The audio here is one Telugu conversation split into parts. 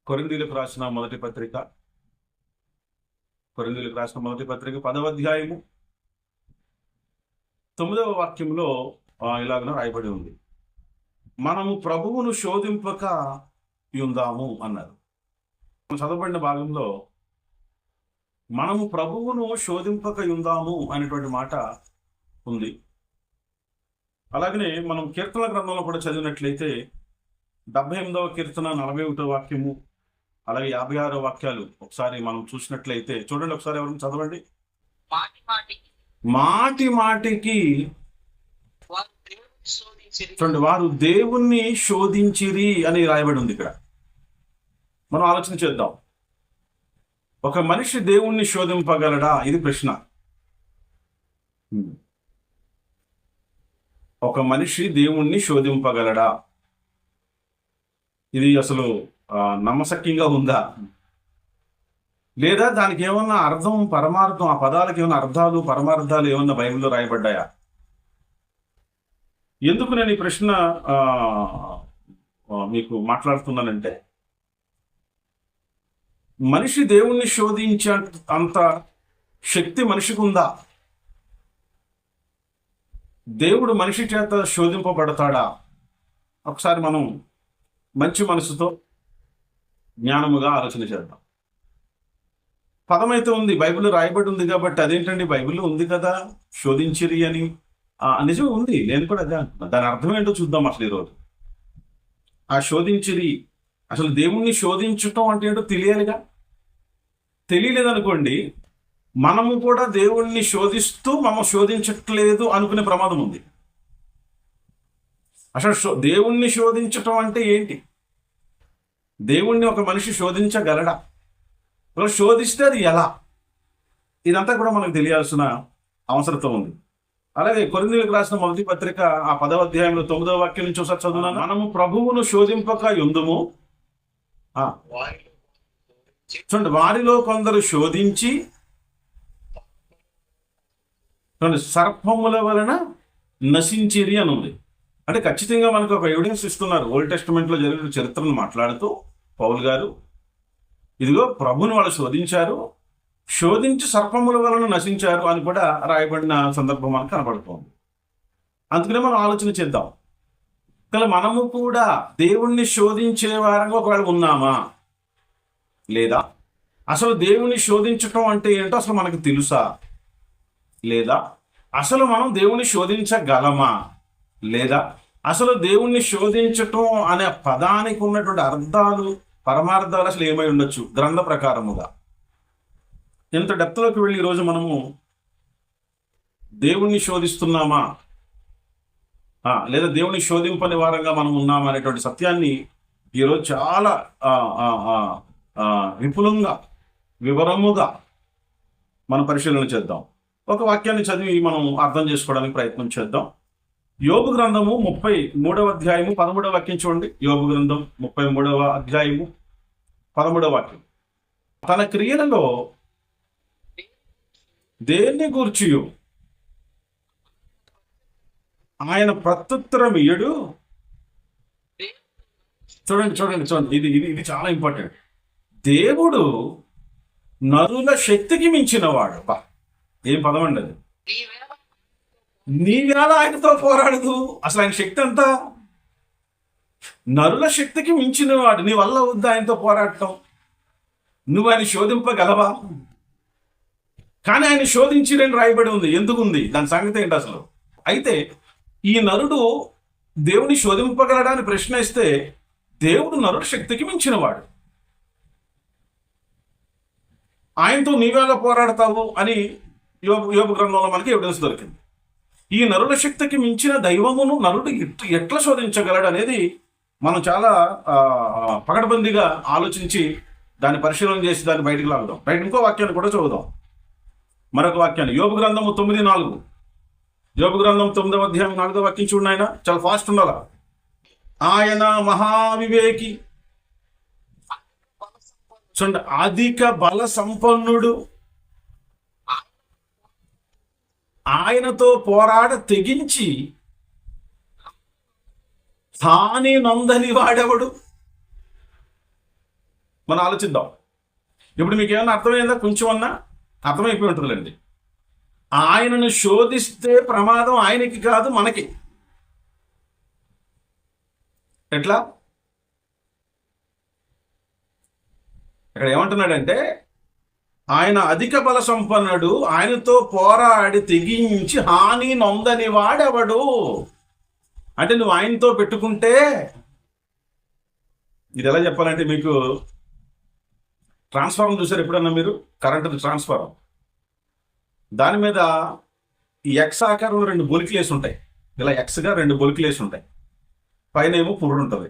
కొరింథీయులకు రాసిన మొదటి పత్రిక కొరింథీయులకు రాసిన మొదటి పత్రిక 10వ అధ్యాయము 9వ వాక్యంలో ఇలాగ రాయబడి ఉంది. మనము ప్రభువును శోధింపక ఉందాము అన్నారు. చదవబడిన భాగంలో మనము ప్రభువును శోధింపక ఉందాము అనేటువంటి మాట ఉంది. అలాగనే మనం కీర్తన గ్రంథంలో కూడా చదివినట్లయితే 78వ కీర్తన 41వ వాక్యము అలాగే 56వ వాక్యాలు ఒకసారి మనం చూసినట్లయితే చూడండి, ఒకసారి ఎవరైనా చదవండి. మాటి మాటికి చూడండి, వారు దేవుణ్ణి శోధించిరి అని రాయబడి ఉంది. ఇక్కడ మనం ఆలోచన చేద్దాం. ఒక మనిషి దేవుణ్ణి శోధింపగలడా? ఇది ప్రశ్న. ఒక మనిషి దేవుణ్ణి శోధింపగలడా? ఇది అసలు నమ్మశక్యంగా ఉందా? లేదా దానికి ఏమన్నా అర్థం పరమార్థం, ఆ పదాలకు ఏమన్నా అర్థాలు పరమార్థాలు ఏమన్నా బైబిల్లో రాయబడ్డాయా? ఎందుకు నేను ఈ ప్రశ్న మీకు మాట్లాడుతున్నానంటే, మనిషి దేవుణ్ణి శోధించే అంత శక్తి మనిషికి ఉందా? దేవుడు మనిషి చేత శోధింపబడతాడా? ఒకసారి మనం మంచి మనసుతో జ్ఞానముగా ఆలోచన చేద్దాం. పదమైతే ఉంది, బైబిల్లో రాయబడి ఉంది కాబట్టి అదేంటండి, బైబిల్లో ఉంది కదా శోధించిరి అని. నిజం ఉంది, నేను కూడా అదే అంటున్నా. దాని అర్థం ఏంటో చూద్దాం అసలు ఈరోజు. ఆ శోధించిరి, అసలు దేవుణ్ణి శోధించటం అంటే ఏంటో తెలియాలిగా. తెలియలేదనుకోండి, మనము కూడా దేవుణ్ణి శోధిస్తూ మనం శోధించట్లేదు అనుకునే ప్రమాదం ఉంది. అసలు దేవుణ్ణి శోధించటం అంటే ఏంటి? దేవుణ్ణి ఒక మనిషి శోధించగలడా? శోధిస్తే అది ఎలా? ఇదంతా కూడా మనకు తెలియాల్సిన అవసరత ఉంది. అలాగే కొరింథీయులకు రాసిన మొదటి పత్రిక 10వ అధ్యాయంలో 9వ వాక్యం నుంచి ఒకసారి చదువున్నాను. మనము ప్రభువును శోధింపక యుందుము. చూడండి, వారిలో కొందరు శోధించి సర్పముల వలన నశించిరి అని ఉంది. అంటే ఖచ్చితంగా మనకు ఒక ఎవిడెన్స్ ఇస్తున్నారు. ఓల్డ్ టెస్టిమెంట్లో జరిగిన చరిత్రను మాట్లాడుతూ పౌలు గారు, ఇదిగో ప్రభుని వాళ్ళు శోధించారు, శోధించి సర్పముల వలన నశించారు అని కూడా రాయబడిన సందర్భం మనకు కనపడుతుంది. అందుకనే మనం ఆలోచన చేద్దాం, కానీ మనము కూడా దేవుణ్ణి శోధించే వారంగా ఒకవేళ ఉన్నామా? లేదా అసలు దేవుణ్ణి శోధించటం అంటే ఏంటో అసలు మనకు తెలుసా? లేదా అసలు మనం దేవుణ్ణి శోధించగలమా? లేదా అసలు దేవుణ్ణి శోధించటం అనే పదానికి ఉన్నటువంటి అర్థాలు పరమార్థాలు అసలు ఏమై ఉండొచ్చు గ్రంథ ప్రకారముగా? ఎంత డెప్త్లోకి వెళ్ళి ఈరోజు మనము దేవుణ్ణి శోధిస్తున్నామా, లేదా దేవుని శోధింపని వారంగా మనం ఉన్నామా అనేటువంటి సత్యాన్ని ఈరోజు చాలా విపులంగా వివరముగా మనం పరిశీలన చేద్దాం. ఒక వాక్యాన్ని చదివి మనం అర్థం చేసుకోవడానికి ప్రయత్నం చేద్దాం. యోబు గ్రంథము 33వ అధ్యాయము 13వ వాక్యం చూడండి. యోబు గ్రంథం 33వ అధ్యాయము 13వ వాక్యం. తన క్రియలలో దేన్ని గూర్చియు ఆయన ప్రత్యుత్తరం ఇయ్యడు. చూడండి చూడండి చూడండి, ఇది ఇది ఇది చాలా ఇంపార్టెంట్. దేవుడు నరుల శక్తికి మించినవాడు. ఏం పదం అండి అది! నీవేళ ఆయనతో పోరాడదు. అసలు ఆయన శక్తి అంతా నరుల శక్తికి మించినవాడు. నీ వల్ల వద్దు ఆయనతో పోరాడటం. నువ్వు ఆయన శోధింపగలవా? కానీ ఆయన శోధించిరని రాయబడి ఉంది. ఎందుకు ఉంది? దాని సంగతి ఏంటి అసలు? అయితే ఈ నరుడు దేవుని శోధింపగలడా అని ప్రశ్న ఇస్తే, దేవుడు నరుల శక్తికి మించినవాడు. ఆయనతో నీవేళ పోరాడతావు అని యోబు గ్రంథంలో మనకి ఎవిడెన్స్ దొరికింది. ఈ నరుల శక్తికి మించిన దైవమును నరుడు ఎట్లా శోధించగలడు అనేది మనం చాలా పకడ్బందీగా ఆలోచించి దాన్ని పరిశీలన చేసి దాన్ని బయటికి లాగుదాం. రైట్, ఇంకో వాక్యాన్ని కూడా చదువుదాం. మరొక వాక్యాన్ని యోబు గ్రంథము 9:4. యోబు గ్రంథం 9వ అధ్యాయం 4వ వాక్యం చూడండి. ఆయన చాలా ఫాస్ట్ ఉండాల. ఆయన మహావివేకి, చూడండి, అధిక బల సంపన్నుడు, ఆయనతో పోరాడ తెగించి హాని నందని వాడెవడు? మనం ఆలోచిద్దాం. ఇప్పుడు మీకు ఏమన్నా అర్థమైందా? కొంచెం అన్నా అర్థమైపోయి ఉంటుందిలేండి. ఆయనను శోధిస్తే ప్రమాదం ఆయనకి కాదు, మనకి. ఎట్లా? ఇక్కడ ఏమంటున్నాడంటే, ఆయన అధిక బల సంపన్నుడు, ఆయనతో పోరాడి తెగించి హాని నొందని వాడెవడు. అంటే నువ్వు ఆయనతో పెట్టుకుంటే, ఇది ఎలా చెప్పాలంటే, మీకు ట్రాన్స్ఫార్మర్ చూసారు ఎప్పుడన్నా మీరు? కరెంటు ట్రాన్స్ఫార్మర్, దాని మీద ఈ ఎక్స్ ఆకారంలో 2 బొలికిలేసి ఉంటాయి. ఇలా ఎక్స్గా 2 బొలికిలేసి ఉంటాయి, పైన ఏమో పురుడు ఉంటుంది.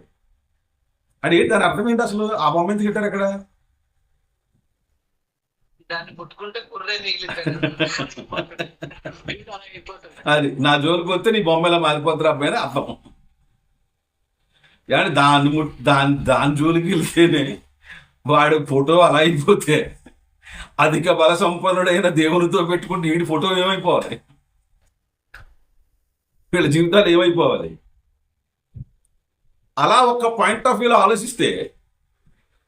అది ఏంటి? దాని అర్థమైంది అసలు? ఆ బొమ్మ ఎందుకు పెట్టారు అక్కడ? అది నా జోలికి వస్తే నీ బొమ్మ ఇలా మారిపోతారు అబ్బాయి అని అర్థం. కానీ దాని జోలికి వెళ్తేనే వాడు ఫోటో అలా అయిపోతే, అధిక బల సంపన్నుడైన దేవునితో పెట్టుకుంటే వీడి ఫోటో ఏమైపోవాలి? వీళ్ళ జీవితాలు ఏమైపోవాలి? అలా ఒక పాయింట్ ఆఫ్ వ్యూలో ఆలోచిస్తే,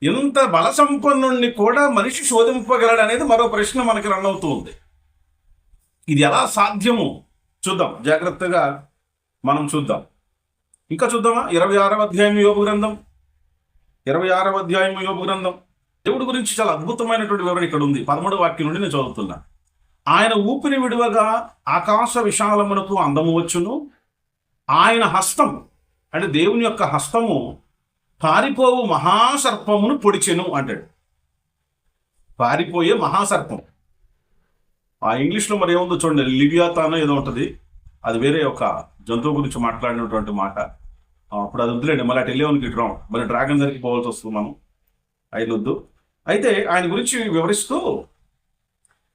ఇంత బల సంపన్నుణ్ణి కూడా మనిషి శోధింపగలడు అనేది మరో ప్రశ్న మనకి రన్ అవుతూ ఉంది. ఇది ఎలా సాధ్యము చూద్దాం, జాగ్రత్తగా మనం చూద్దాం. ఇంకా చూద్దామా? 26వ అధ్యాయం యోబు గ్రంథం, 26వ అధ్యాయం యోబు గ్రంథం. దేవుడి గురించి చాలా అద్భుతమైనటువంటి వివరణ ఇక్కడ ఉంది. 13వ వాక్యం నుండి నేను చదువుతున్నా. ఆయన ఊపిరి విడువగా ఆకాశ విశాలమునకు అందము వచ్చును, ఆయన హస్తం అంటే దేవుని యొక్క హస్తము పారిపోవు మహాసర్పమును పొడిచెను అంటాడు. పారిపోయే మహాసర్పం. ఆ ఇంగ్లీష్లో మరి ఏముందో చూడండి, లివియాతానో ఏదో ఉంటుంది. అది వేరే ఒక జంతువు గురించి మాట్లాడినటువంటి మాట. అప్పుడు అది వద్దులేండి, మళ్ళీ అటు వెళ్ళేవానికి ఇటు రాం, మళ్ళీ డ్రాగన్ దగ్గరికి పోవాల్సి వస్తుంది మనం, అయినొద్దు. అయితే ఆయన గురించి వివరిస్తూ,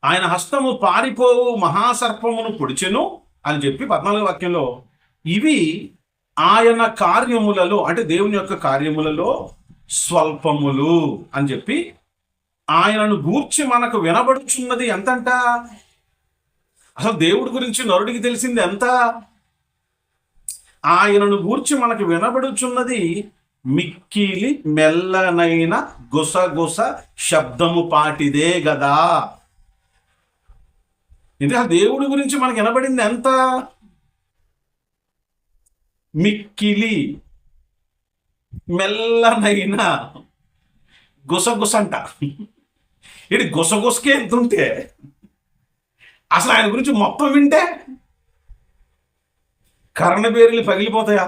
ఆయన హస్తము పారిపోవు మహాసర్పమును పొడిచెను అని చెప్పి 14వ వాక్యంలో, ఇవి ఆయన కార్యములలో అంటే దేవుని యొక్క కార్యములలో స్వల్పములు అని చెప్పి, ఆయనను గూర్చి మనకు వినబడుచున్నది ఎంతంట? అసలు దేవుడి గురించి నరుడికి తెలిసింది ఎంత? ఆయనను గూర్చి మనకు వినబడుచున్నది మిక్కిలి మెల్లనైన గుసగుస శబ్దము పాటిదే గదా. ఇది దేవుడి గురించి మనకు వినబడింది ఎంత? మిక్కిలి మెల్లనైన గుసగుసంట. ఇది గుసగుసకే ఎంత ఉంటే, అసలు ఆయన గురించి మొత్తం వింటే కర్ణబేరులు పగిలిపోతాయా?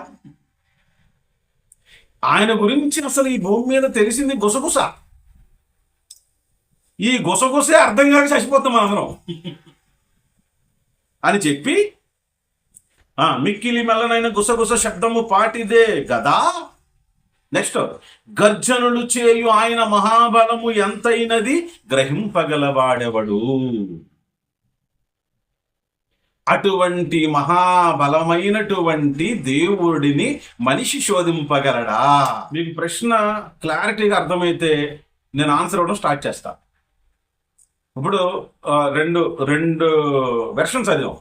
ఆయన గురించి అసలు ఈ భూమి మీద తెలిసింది గుసగుస. ఈ గుసగుసే అర్థం కాక చచ్చిపోతాం అందరం అని చెప్పి, మిక్కిలి మెల్లనైన గుసగుస శబ్దము పాటిదే గదా. నెక్స్ట్, గర్జనులు చేయు ఆయన మహాబలము ఎంతైనది గ్రహింపగలవాడెవడు. అటువంటి మహాబలమైనటువంటి దేవుడిని మనిషి శోధింపగలడా? మీకు ప్రశ్న క్లారిటీగా అర్థమైతే నేను ఆన్సర్ ఇవ్వడం స్టార్ట్ చేస్తా. ఇప్పుడు రెండు వెర్షన్స్ చదివాం.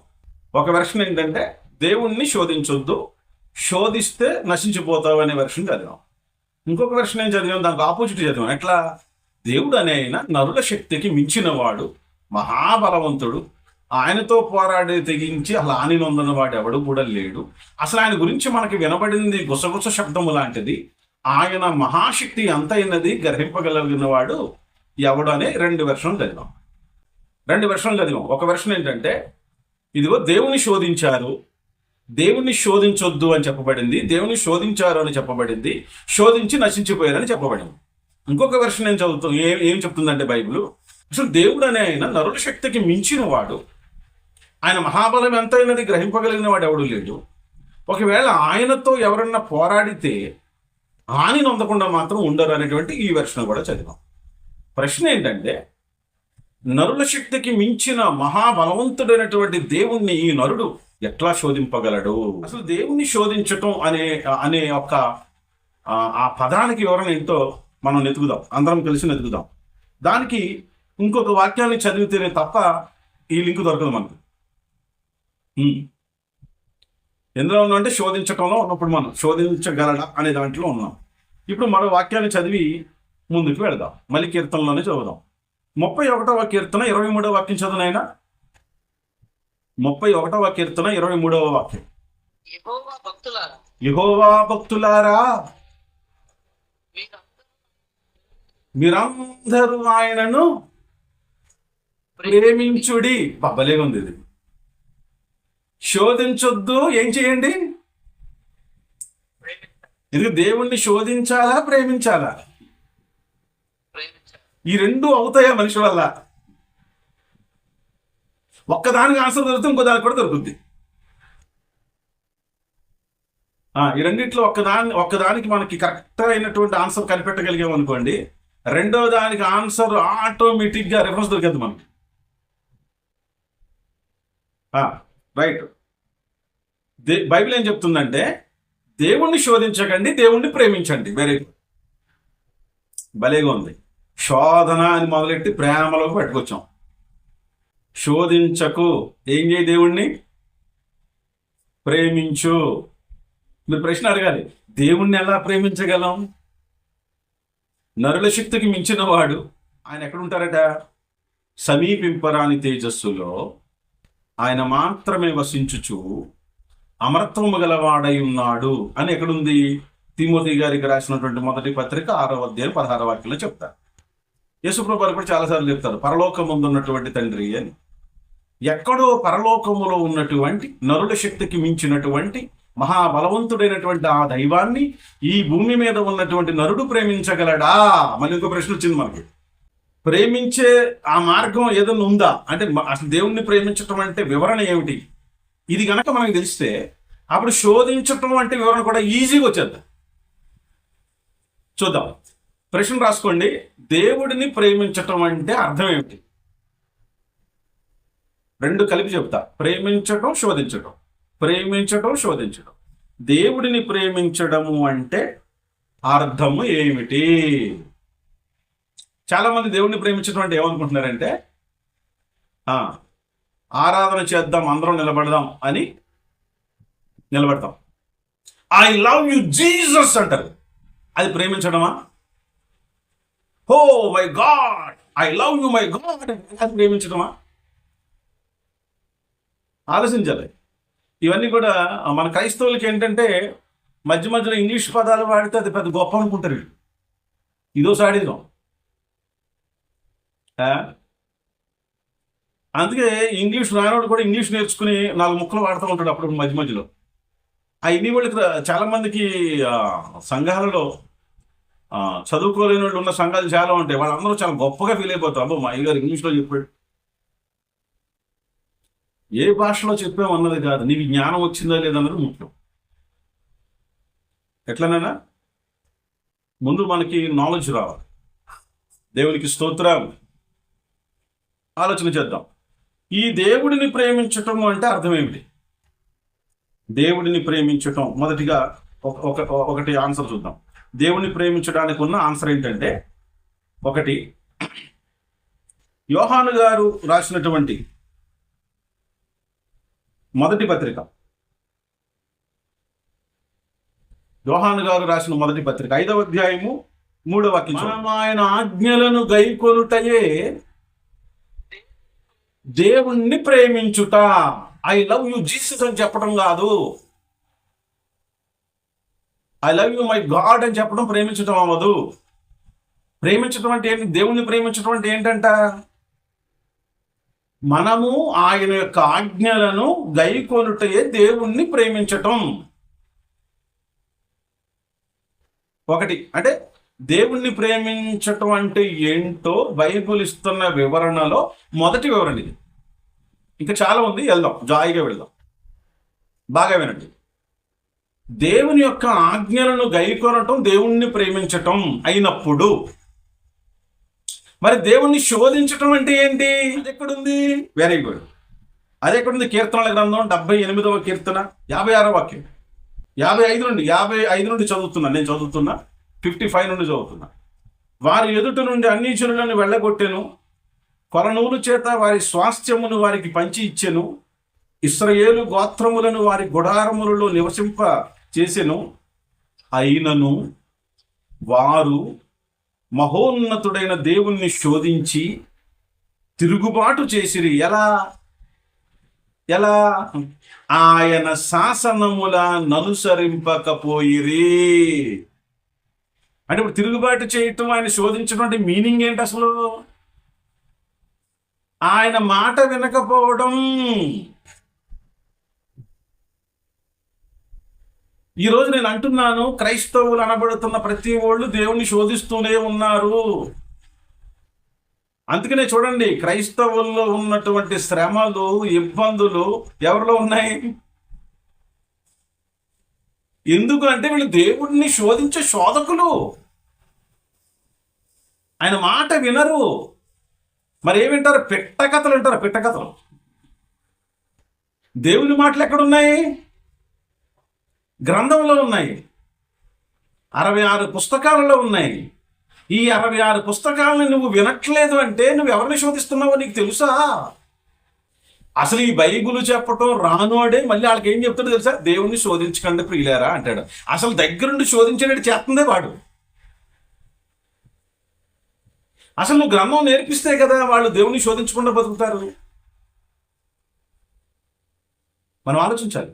ఒక వెర్షన్ ఏంటంటే, దేవుణ్ణి శోధించొద్దు, శోధిస్తే నశించిపోతావు అనే వెర్షన్ చదివాం. ఇంకొక వెర్షన్ ఏం చదివాం? దానికి ఆపోజిట్ చదివాం. ఎట్లా? దేవుడు అనే ఆయన నరుల శక్తికి మించినవాడు, మహాబలవంతుడు, ఆయనతో పోరాడి తెగించి అలా హాని నొందని వాడు ఎవడు కూడా లేడు. అసలు ఆయన గురించి మనకి వినబడింది గుసగుస శబ్దము లాంటిది. ఆయన మహాశక్తి ఎంతైనది గ్రహింపగలిగినవాడు ఎవడు అనే 2 వెర్షన్లు చదివాం. 2 వెర్షన్లు చదివాం. ఒక వెర్షన్ ఏంటంటే, ఇదిగో దేవుని శోధించారు, దేవుణ్ణి శోధించొద్దు అని చెప్పబడింది, దేవుని శోధించారు అని చెప్పబడింది, శోధించి నశించిపోయారని చెప్పబడింది. ఇంకొక వెర్షన్ ఏం చదువుతాం, ఏం చెప్తుందంటే బైబిల్, అసలు దేవుడు అనే ఆయన నరుల శక్తికి మించిన వాడు, ఆయన మహాబలం ఎంతైనది గ్రహింపగలిగిన వాడు ఎవడు లేడు. ఒకవేళ ఆయనతో ఎవరన్నా పోరాడితే హాని నొందకుండా మాత్రం ఉండరు అనేటువంటి ఈ వెర్షన్ కూడా చదివాం. ప్రశ్న ఏంటంటే, నరుల శక్తికి మించిన మహాబలవంతుడైనటువంటి దేవుణ్ణి ఈ నరుడు ఎట్లా శోధింపగలడు? అసలు దేవుణ్ణి శోధించటం అనే ఒక ఆ పదానికి వివరణ ఏంటో మనం వెతుకుదాం, అందరం కలిసి వెతుకుదాం. దానికి ఇంకొక వాక్యాన్ని చదివితేనే తప్ప ఈ లింక్ దొరకదు మనకు. ఎందులో ఉన్నామంటే శోధించటంలో ఉన్నప్పుడు మనం శోధించగలడా అనే దాంట్లో ఉన్నాం. ఇప్పుడు మరో వాక్యాన్ని చదివి ముందుకు వెళదాం. మళ్ళీ కీర్తనలోనే చదువుదాం. 31వ కీర్తన 23వ వాక్యం చదువునైనా. 31వ కీర్తన 23వ వాక్యం. యెహోవా భక్తులారా, మీరందరూ ఆయనను ప్రేమించుడి. బబ్బలేగా ఉంది ఇది. శోధించొద్దు. ఏం చేయండి? ఇది దేవుణ్ణి శోధించాలా, ప్రేమించాలా? ఈ రెండు అవుతాయా మనిషి వల్ల? ఒక్కదానికి ఆన్సర్ దొరికితే ఇంకో దానికి కూడా దొరుకుద్ది. ఈ రెండిట్లో ఒక్కదానికి మనకి కరెక్ట్ అయినటువంటి ఆన్సర్ కనిపెట్టగలిగాం అనుకోండి, రెండో దానికి ఆన్సర్ ఆటోమేటిక్గా రిఫరెన్స్ దొరికింది మనకి. రైట్. బైబిల్ ఏం చెప్తుందంటే, దేవుణ్ణి శోధించకండి, దేవుణ్ణి ప్రేమించండి. వెరీ గుడ్, భలేగా ఉంది. శోధన అని మొదలెట్టి ప్రేమలోకి పెట్టుకొచ్చాం. శోధించకు, ఏం చేయి? దేవుణ్ణి ప్రేమించు. మీరు ప్రశ్న అడగాలి, దేవుణ్ణి ఎలా ప్రేమించగలం? నరుల శక్తికి మించిన వాడు ఆయన ఎక్కడుంటారట? సమీపింపరాని తేజస్సులో ఆయన మాత్రమే వసించుచు అమరత్వము గలవాడై ఉన్నాడు అని ఎక్కడుంది? తిమోతి గారికి రాసినటువంటి మొదటి పత్రిక 6వ అధ్యాయం 16వ వాక్యంలో చెప్తారు. యేసుప్రభు వారు కూడా చాలాసార్లు చెప్తారు, పరలోకముందు ఉన్నటువంటి తండ్రి అని. ఎక్కడో పరలోకములో ఉన్నటువంటి నరుల శక్తికి మించినటువంటి మహాబలవంతుడైనటువంటి ఆ దైవాన్ని ఈ భూమి మీద ఉన్నటువంటి నరుడు ప్రేమించగలడా? మళ్ళీ ఇంకో ప్రశ్న వచ్చింది మనకి. ప్రేమించే ఆ మార్గం ఏదైనా ఉందా అంటే, అసలు దేవుణ్ణి ప్రేమించటం అంటే వివరణ ఏమిటి? ఇది గనక మనకు తెలిస్తే అప్పుడు శోధించటం అంటే వివరణ కూడా ఈజీగా వచ్చేద్దాం. చూద్దాం. ప్రశ్న రాసుకోండి. దేవుడిని ప్రేమించటం అంటే అర్థం ఏమిటి? రెండు కలిపి చెప్తా. ప్రేమించటం, శోధించటం. ప్రేమించటం, శోధించటం. దేవుడిని ప్రేమించడము అంటే అర్థము ఏమిటి? చాలా మంది దేవుడిని ప్రేమించడం అంటే ఏమనుకుంటున్నారంటే, ఆరాధన చేద్దాం, అందరం నిలబడదాం అని నిలబడతాం. ఐ లవ్ యు జీసస్ అంటారు. అది ప్రేమించడమా? Oh my God, I love you my God, అది ప్రేమించడమా? ఆలోచించాలి. ఇవన్నీ కూడా మన క్రైస్తవులకి ఏంటంటే, మధ్య మధ్యలో ఇంగ్లీష్ పదాలు వాడితే అది పెద్ద గొప్ప అనుకుంటారు. ఇదో సాడిజం. అందుకే ఇంగ్లీష్ రానోడు కూడా ఇంగ్లీష్ నేర్చుకుని 4 ముక్కలు వాడుతూ ఉంటాడు అప్పుడు మధ్య మధ్యలో. ఇన్ని వాళ్ళకి చాలా మందికి సంఘాలలో చదువుకోలేని వాళ్ళు ఉన్న సంఘాలు చాలా ఉంటాయి. వాళ్ళందరూ చాలా గొప్పగా ఫీల్ అయిపోతారు. అబ్బో మా అయ్యగారు ఇంగ్లీష్లో చెప్పాడు. ఏ భాషలో చెప్పామన్నది కాదు, నీకు జ్ఞానం వచ్చిందా లేదన్నది ముఖ్యం. ఎట్లనైనా ముందు మనకి నాలెడ్జ్ రావాలి. దేవునికి స్తోత్రం. ఆలోచన చేద్దాం. ఈ దేవుడిని ప్రేమించటం అంటే అర్థం ఏమిటి? దేవుడిని ప్రేమించటం మొదటిగా ఒకటి ఆన్సర్ చూద్దాం. దేవుడిని ప్రేమించడానికి ఉన్న ఆన్సర్ ఏంటంటే, ఒకటి, యోహాను గారు రాసినటువంటి మొదటి పత్రిక, యోహాను గారు రాసిన మొదటి పత్రిక 5వ అధ్యాయము 3వ వాక్యం. మనం ఆయన ఆజ్ఞలను గైకొనుటయే దేవుణ్ణి ప్రేమించుట. ఐ లవ్ యు జీసస్ అని చెప్పడం కాదు. I love you my God అని చెప్పడం ప్రేమించడం అవ్వదు. ప్రేమించడం అంటే ఏంటి? దేవుణ్ణి ప్రేమించడం అంటే ఏంటంట? మనము ఆయన యొక్క ఆజ్ఞలను గైకొనుటయే దేవుణ్ణి ప్రేమించటం. ఒకటి అంటే దేవుణ్ణి ప్రేమించటం అంటే ఏంటో బైబిల్ ఇస్తున్న వివరణలో మొదటి వివరణ ఇది. ఇంకా చాలా ఉంది, వెళ్దాం, జాయిగా వెళ్దాం. బాగా వినండి. దేవుని యొక్క ఆజ్ఞలను గైకొనటం దేవుణ్ణి ప్రేమించటం అయినప్పుడు, మరి దేవుణ్ణి శోధించటం అంటే ఏంటి? అది ఎక్కడుంది? Very good. అది ఎక్కడుంది? కీర్తనల గ్రంథం 78వ కీర్తన 56వ వాక్యం. 55 నుండి చదువుతున్నా. నేను చదువుతున్నా 55 నుండి చదువుతున్నా. వారి ఎదుట నుండి అన్ని జనులను వెళ్ళగొట్టెను, కొలనూలు చేత వారి స్వాస్థ్యమును వారికి పంచి ఇచ్చెను, ఇశ్రాయేలు గోత్రములను వారి గుడారములలో నివసింప చేసెను. అయినను వారు మహోన్నతుడైన దేవుణ్ణి శోధించి తిరుగుబాటు చేసిరి. ఎలా ఎలా ఆయన శాసనముల ననుసరింపకపోయిరి. అంటే ఇప్పుడు తిరుగుబాటు చేయటం, ఆయన శోధించడం అంటే మీనింగ్ ఏంటి అసలు? ఆయన మాట వినకపోవడం. ఈరోజు నేను అంటున్నాను, క్రైస్తవులు అనబడుతున్న ప్రతి వాళ్ళు దేవుణ్ణి శోధిస్తూనే ఉన్నారు. అందుకనే చూడండి, క్రైస్తవుల్లో ఉన్నటువంటి శ్రమలు, ఇబ్బందులు ఎవరిలో ఉన్నాయి? ఎందుకు అంటే వీళ్ళు దేవుడిని శోధించే శోధకులు. ఆయన మాట వినరు. మరి ఏమి వింటారు? పిట్టకథలు వింటారు. పిట్టకథలు. దేవుని మాటలు ఎక్కడున్నాయి? గ్రంథంలో ఉన్నాయి. 66 పుస్తకాలలో ఉన్నాయి. ఈ 66 పుస్తకాలను నువ్వు వినట్లేదు అంటే నువ్వు ఎవరిని శోధిస్తున్నావో నీకు తెలుసా? అసలు ఈ బైబిల్ చెప్పటం రానోడే మళ్ళీ వాళ్ళకి ఏం చెప్తాడో తెలుసా? దేవుణ్ణి శోధించకండి ప్రియులారా అంటాడు. అసలు దగ్గరుండి శోధించేటట్టు చేస్తుందే వాడు. అసలు నువ్వు గ్రంథం నేర్పిస్తే కదా వాళ్ళు దేవుణ్ణి శోధించకుండా బతుకుతారు. మనం ఆలోచించాలి.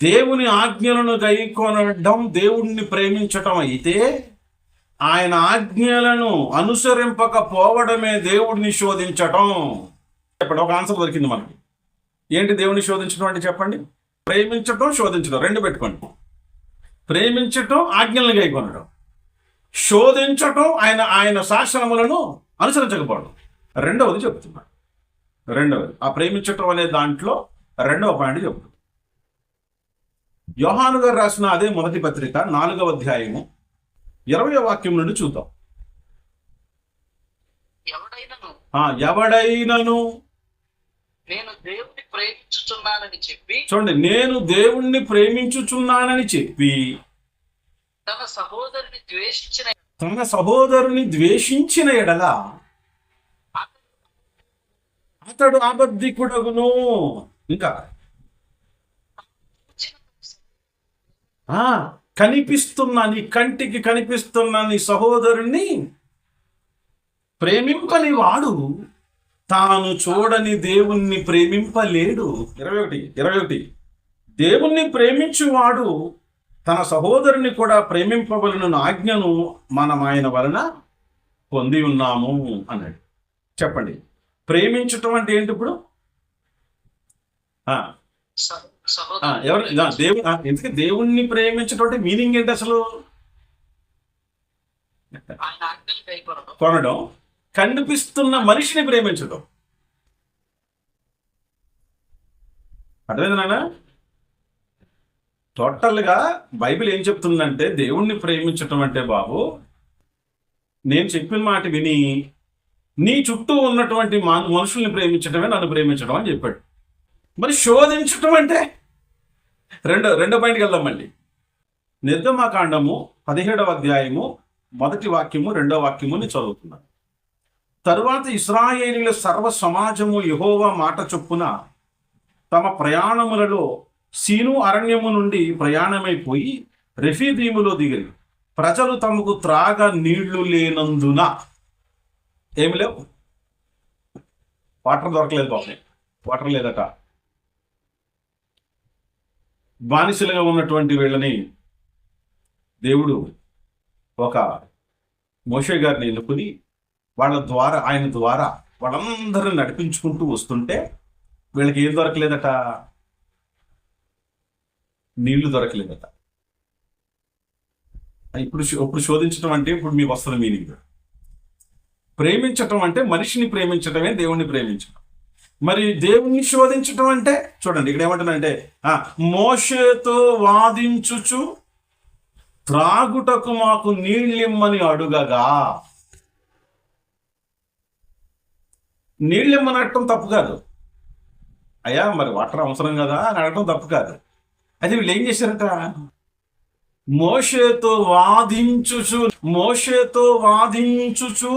దేవుని ఆజ్ఞలను గైకొనడం దేవుణ్ణి ప్రేమించటం అయితే, ఆయన ఆజ్ఞలను అనుసరింపకపోవడమే దేవుడిని శోధించటం. చెప్పండి, ఒక ఆన్సర్ దొరికింది మనకి. ఏంటి దేవుని శోధించడం అంటే? చెప్పండి. ప్రేమించటం, శోధించడం రెండు పెట్టుకోండి. ప్రేమించటం ఆజ్ఞలను గైకొనడం, శోధించటం ఆయన శాసనములను అనుసరించకపోవడం. రెండవది చెప్తున్నాను. రెండవది ఆ ప్రేమించటం అనే దాంట్లో రెండవ పాయింట్ చెప్తున్నాను. యోహాను గారు రాసిన అదే మొదటి పత్రిక 4వ అధ్యాయము 20వ వాక్యం నుండి చూద్దాం. ఎవడైనను నేను దేవుణ్ణి ప్రేమించుచున్నానని చెప్పి, చూడండి, నేను దేవుణ్ణి ప్రేమించుచున్నానని చెప్పి తన సహోదరుని ద్వేషించిన ఎడల అతడు అబద్ధికుడగును. ఇంకా కనిపిస్తున్న నీ కంటికి కనిపిస్తున్న నీ సహోదరుణ్ణి ప్రేమింపని వాడు తాను చూడని దేవుణ్ణి ప్రేమింపలేడు. 21 దేవుణ్ణి ప్రేమించువాడు తన సహోదరుని కూడా ప్రేమింపవలన ఆజ్ఞను మనం ఆయన వలన పొంది ఉన్నాము అన్నాడు. చెప్పండి, ప్రేమించటం అంటే ఏంటి? ఇప్పుడు ఎందుకంటే దేవుణ్ణి ప్రేమించడం అంటే మీనింగ్ ఏంటి అసలు? కొనడం, కనిపిస్తున్న మనిషిని ప్రేమించడం. అర్థమైంది నాన్న? టోటల్గా బైబిల్ ఏం చెప్తుందంటే, దేవుణ్ణి ప్రేమించటం అంటే బాబు, నేను చెప్పిన మాట విని నీ చుట్టూ ఉన్నటువంటి మనుషుల్ని ప్రేమించటమే నన్ను ప్రేమించడం అని చెప్పాడు. మరి శోధించటం అంటే రెండో పాయింట్కి వెళ్దాం. మళ్ళీ నిర్గమకాండము 17వ అధ్యాయము 1వ వాక్యము 2వ వాక్యముని చదువుతున్నాను. తరువాత ఇశ్రాయేలీయుల సర్వ సమాజము యెహోవా మాట చొప్పున తమ ప్రయాణములలో సీను అరణ్యము నుండి ప్రయాణమైపోయి రెఫీదీములో దిగిరి. ప్రజలు తమకు త్రాగ నీళ్లు లేనందున, ఏమి లేవు, వాటర్ దొరకలేదు, బాబు వాటర్ లేదట. బానిసలుగా ఉన్నటువంటి వీళ్ళని దేవుడు ఒక మోషే గారిని ఎన్నుకుని ఆయన ద్వారా వాళ్ళందరిని నడిపించుకుంటూ వస్తుంటే వీళ్ళకి ఏం దొరకలేదట? నీళ్లు దొరకలేదట. ఇప్పుడు శోధించడం అంటే ఇప్పుడు మీకు వస్తున్న మీనింగ్. ప్రేమించటం అంటే మనిషిని ప్రేమించటమే దేవుణ్ణి ప్రేమించడం. మరి దేవుణ్ణి శోధించటం అంటే చూడండి, ఇక్కడ ఏమంటుందంటే, మోషేతో వాదించుచు త్రాగుటకు మాకు నీళ్ళిమ్మని అడుగగా. నీళ్ళిమ్మని అడగటం తప్పు కాదు. అయ్యా మరి వాటర్ అవసరం కదా అని అడగటం తప్పు కాదు. అయితే వీళ్ళు ఏం చేశారట? మోషేతో వాదించుచు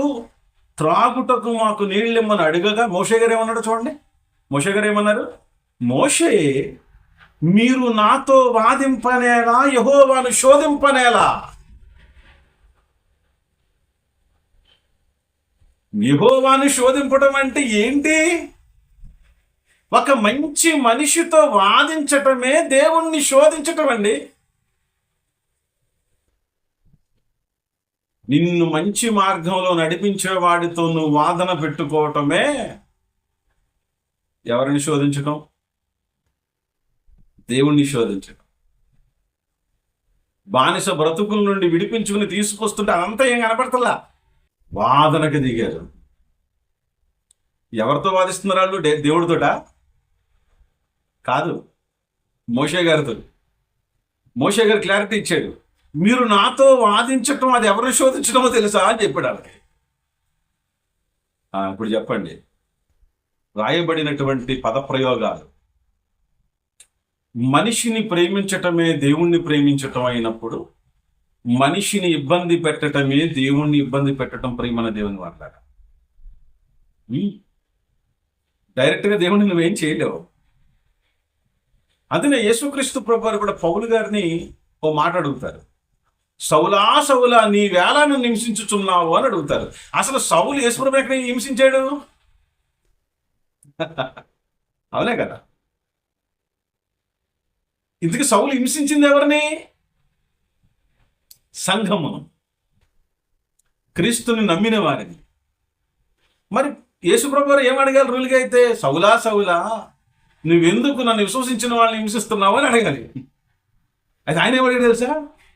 త్రాగుటకు మాకు నీళ్ళిమ్మని అడగగా మోషే గారు ఏమన్నాడు చూడండి. మోషే గారు ఏమన్నారు? మోషే, మీరు నాతో వాదింపనేలా యెహోవాను శోధింపనేలా. యెహోవాను శోధింపడం అంటే ఏంటి? ఒక మంచి మనిషితో వాదించటమే దేవుణ్ణి శోధించటం అండి. నిన్ను మంచి మార్గంలో నడిపించే వాడితో నువ్వు వాదన పెట్టుకోవటమే ఎవరిని శోధించటం? దేవుణ్ణి శోధించటం. బానిస బ్రతుకుల నుండి విడిపించుకుని తీసుకొస్తుంటే అదంతా ఏం కనపడతలా. వాదనకు దిగారు. ఎవరితో వాదిస్తున్నారు వాళ్ళు? దేవుడితోటా? కాదు, మోషే గారితో. మోషే గారు క్లారిటీ ఇచ్చాడు. మీరు నాతో వాదించటం అది ఎవరిని శోధించడమో తెలుసా అని చెప్పాడు వాళ్ళకి. ఇప్పుడు చెప్పండి, రాయబడినటువంటి పదప్రయోగాలు మనిషిని ప్రేమించటమే దేవుణ్ణి ప్రేమించటం అయినప్పుడు, మనిషిని ఇబ్బంది పెట్టటమే దేవుణ్ణి ఇబ్బంది పెట్టడం ప్రేమన దేవుని మాట్లాడ. డైరెక్ట్గా దేవుణ్ణి నువ్వేం చేయలేవు. అందుకే యేసుక్రీస్తు ప్రభువారు కూడా పౌలు గారిని ఓ మాట అడుగుతారు. సౌలా సౌలా నీ వేళను హింసించుచున్నావు అని అడుగుతారు. అసలు సౌలు యేసుప్రభు ఎక్కడ హింసించాడు? అవునే కదా. ఇందుకు సౌలు హింసించింది ఎవరిని? సంఘమును, క్రీస్తుని నమ్మిన వారిని. మరి యేసుప్రభు వారు ఏమడగాలి రూల్గా అయితే? సౌలా సౌలా నువ్వెందుకు నన్ను విశ్వసించిన వాళ్ళని హింసిస్తున్నావు అని అడగాలి. అయితే ఆయన ఏమడిగాడు తెలుసా?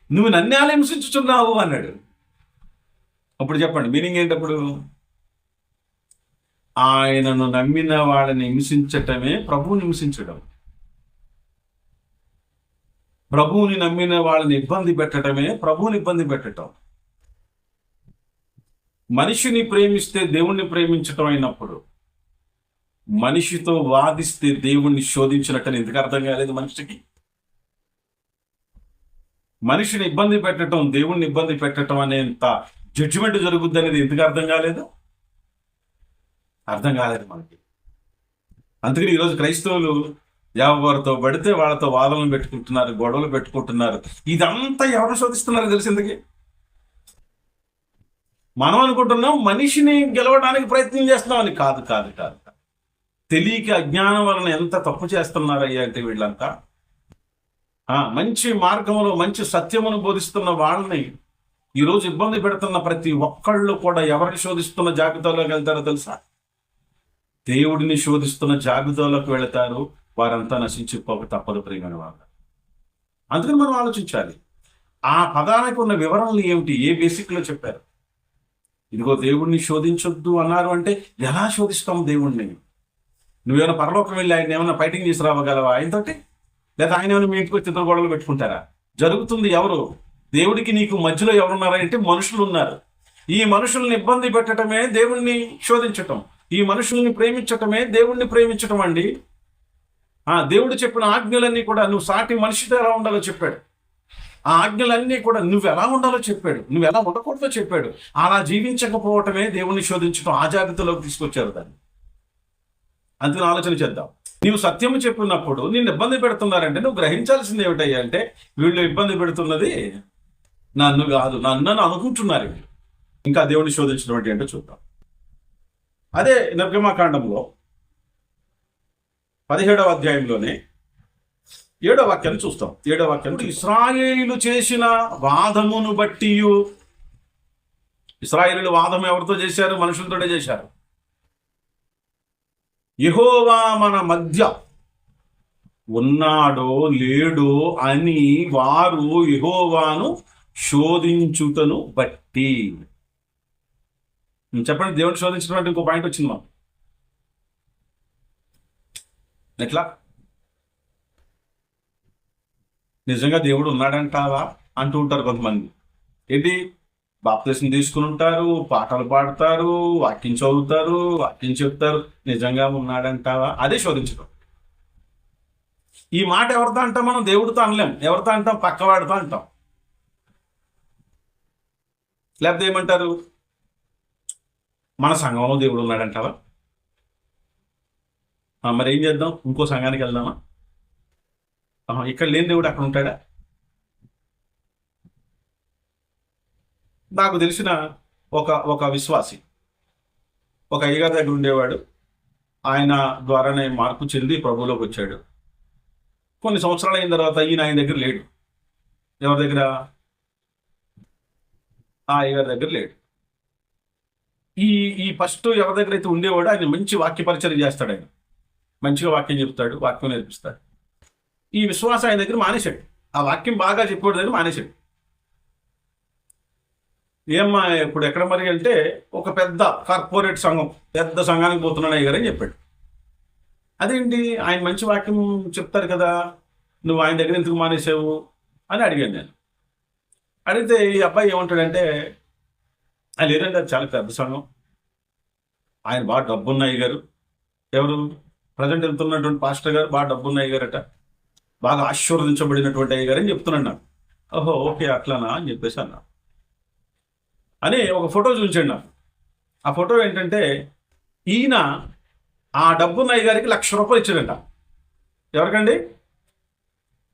నువ్వు నన్ను ఎలా హింసించుచున్నావు అన్నాడు. అప్పుడు చెప్పండి మీనింగ్ ఏంటప్పుడు? ఆయనను నమ్మిన వాళ్ళని హింసించటమే ప్రభువుని హింసించడం. ప్రభువుని నమ్మిన వాళ్ళని ఇబ్బంది పెట్టడమే ప్రభువుని ఇబ్బంది పెట్టడం. మనిషిని ప్రేమిస్తే దేవుణ్ణి ప్రేమించటం అయినప్పుడు, మనిషితో వాదిస్తే దేవుణ్ణి శోధించినట్టని ఎందుకు అర్థం కాలేదు మనిషికి? మనిషిని ఇబ్బంది పెట్టడం దేవుణ్ణి ఇబ్బంది పెట్టడం అనేంత జడ్జిమెంట్ జరుగుద్ది అనేది ఎందుకు అర్థం కాలేదు? అర్థం కాలేదు మనకి. అందుకని ఈరోజు క్రైస్తవులు ఎవరితో పడితే వాళ్ళతో వాదనలు పెట్టుకుంటున్నారు, గొడవలు పెట్టుకుంటున్నారు. ఇదంతా ఎవరు శోధిస్తున్నారో తెలిసిందికి. మనం అనుకుంటున్నాం మనిషిని గెలవడానికి ప్రయత్నం చేస్తున్నామని. కాదు కాదు కాదు. తెలియక అజ్ఞానం వలన ఎంత తప్పు చేస్తున్నారయ్యా అంటే వీళ్ళంతా. మంచి మార్గంలో మంచి సత్యమును బోధిస్తున్న వాళ్ళని ఈరోజు ఇబ్బంది పెడుతున్న ప్రతి ఒక్కళ్ళు కూడా ఎవరిని శోధిస్తున్న జాబితాలోకి వెళ్తారో తెలుసా? దేవుడిని శోధిస్తున్న జాబితాలోకి వెళతారు. వారంతా నశించిపోక తప్పదు ప్రియమైన వాళ్ళు. అందుకని మనం ఆలోచించాలి, ఆ పదానికి ఉన్న వివరణలు ఏమిటి, ఏ బేసిక్లో చెప్పారు. ఇదిగో దేవుడిని శోధించొద్దు అన్నారు అంటే ఎలా శోధిస్తాం దేవుణ్ణి? నువ్వేమైనా పరలోకం వెళ్ళి ఆయన ఏమైనా ఫైటింగ్ చేసి రావగలవా ఆయనతోటి? లేదా ఆయన ఏమైనా మీ ఇంటికి వచ్చి ఇద్దరు గొడవలు పెట్టుకుంటారా? జరుగుతుంది ఎవరు? దేవుడికి నీకు మధ్యలో ఎవరున్నారంటే మనుషులు ఉన్నారు. ఈ మనుషుల్ని ఇబ్బంది పెట్టడమే దేవుణ్ణి శోధించటం. ఈ మనుషుల్ని ప్రేమించటమే దేవుణ్ణి ప్రేమించటం అండి. దేవుడు చెప్పిన ఆజ్ఞలన్నీ కూడా నువ్వు సాటి మనిషితో ఎలా ఉండాలో చెప్పాడు. ఆ ఆజ్ఞలన్నీ కూడా నువ్వు ఎలా ఉండాలో చెప్పాడు, నువ్వు ఎలా ఉండకూడదో చెప్పాడు. అలా జీవించకపోవటమే దేవుణ్ణి శోధించడం. ఆ జాబితాలోకి తీసుకొచ్చారు దాన్ని. అందుకని ఆలోచన చేద్దాం. నీవు సత్యము చెప్పినప్పుడు నిన్ను ఇబ్బంది పెడుతున్నారంటే నువ్వు గ్రహించాల్సింది ఏమిటయ్యా అంటే, వీళ్ళు ఇబ్బంది పెడుతున్నది నన్ను కాదు, నన్ను అనుకుంటున్నారు వీళ్ళు. ఇంకా దేవుణ్ణి శోధించడం ఏంటో చూద్దాం. అదే నిర్గమకాండంలో 17వ అధ్యాయంలోనే 7వ వాక్యాన్ని చూస్తాం. 7వ వాక్యం, ఇశ్రాయేలు చేసిన వాదమును బట్టి. ఇశ్రాయేలు వాదం ఎవరితో చేశారు? మనుషులతోనే చేశారు. యెహోవా మన మధ్య ఉన్నాడో లేడో అని వారు యెహోవాను శోధించుటను బట్టి. చెప్పండి, దేవుని శోధించినటువంటి ఇంకో పాయింట్ వచ్చింది మాకు. ఎట్లా? నిజంగా దేవుడు ఉన్నాడంటావా అంటూ ఉంటారు కొంతమంది. ఏంటి, బాప్తిసం తీసుకుని ఉంటారు, పాటలు పాడతారు, వాక్యం చదువుతారు, వాక్యం చెప్తారు. నిజంగా ఉన్నాడంటావా? అదే శోధించడం. ఈ మాట ఎవరితో అంటాం మనం? దేవుడితో అనలేం. ఎవరితో అంటాం? పక్కవాడితో అంటాం. లేకపోతే ఏమంటారు? మన సంఘంలో దేవుడు ఉన్నాడంటావా? మరి ఏం చేద్దాం? ఇంకో సంఘానికి వెళ్దామా? ఇక్కడ లేని దేవుడు అక్కడ ఉంటాడా? నాకు తెలిసిన ఒక విశ్వాసి ఒక అయ్యగారి దగ్గర ఉండేవాడు. ఆయన ద్వారానే మార్పు చెంది ప్రభువులోకి వచ్చాడు. కొన్ని సంవత్సరాలు అయిన తర్వాత ఆయన దగ్గర లేడు. ఎవరి దగ్గర? ఆ అయ్యగారి దగ్గర లేడు. ఈ ఈ ఫస్ట్ ఎవరి దగ్గర అయితే ఉండేవాడు ఆయన మంచి వాక్య పరిచయం చేస్తాడు. ఆయన మంచిగా వాక్యం చెప్తాడు, వాక్యం నేర్పిస్తాడు. ఈ విశ్వాసం ఆయన దగ్గర మానేశాడు. ఆ వాక్యం బాగా చెప్పేవాడు దగ్గర మానేశాడు. ఏమ్మా ఇప్పుడు ఎక్కడ మరి అంటే ఒక పెద్ద కార్పొరేట్ సంఘం, పెద్ద సంఘానికి పోతున్నాడు అయ్యగారు అని చెప్పాడు. అదేంటి ఆయన మంచి వాక్యం చెప్తారు కదా, నువ్వు ఆయన దగ్గర ఎందుకు మానేసావు అని అడిగాను నేను. అడిగితే ఈ అబ్బాయి ఏమంటాడంటే, లేదండి అది చాలా పెద్ద సంఘం, ఆయన బాగా డబ్బున్న అయ్యగారు. ఎవరు? ప్రజెంట్ వెళ్తున్నటువంటి పాస్టర్ గారు బాగా డబ్బున్న అయ్యగారట, బాగా ఆశీర్వదించబడినటువంటి అయ్యగారు అని చెప్తున్నాడు నాకు. ఓహో ఓకే అట్లానా అని చెప్పేసి అన్నా. అని ఒక ఫోటో చూపించండి నాకు. ఆ ఫోటో ఏంటంటే ఈయన ఆ డబ్బున్న అయ్యగారికి ₹1,00,000 ఇచ్చాడంట. ఎవరికండి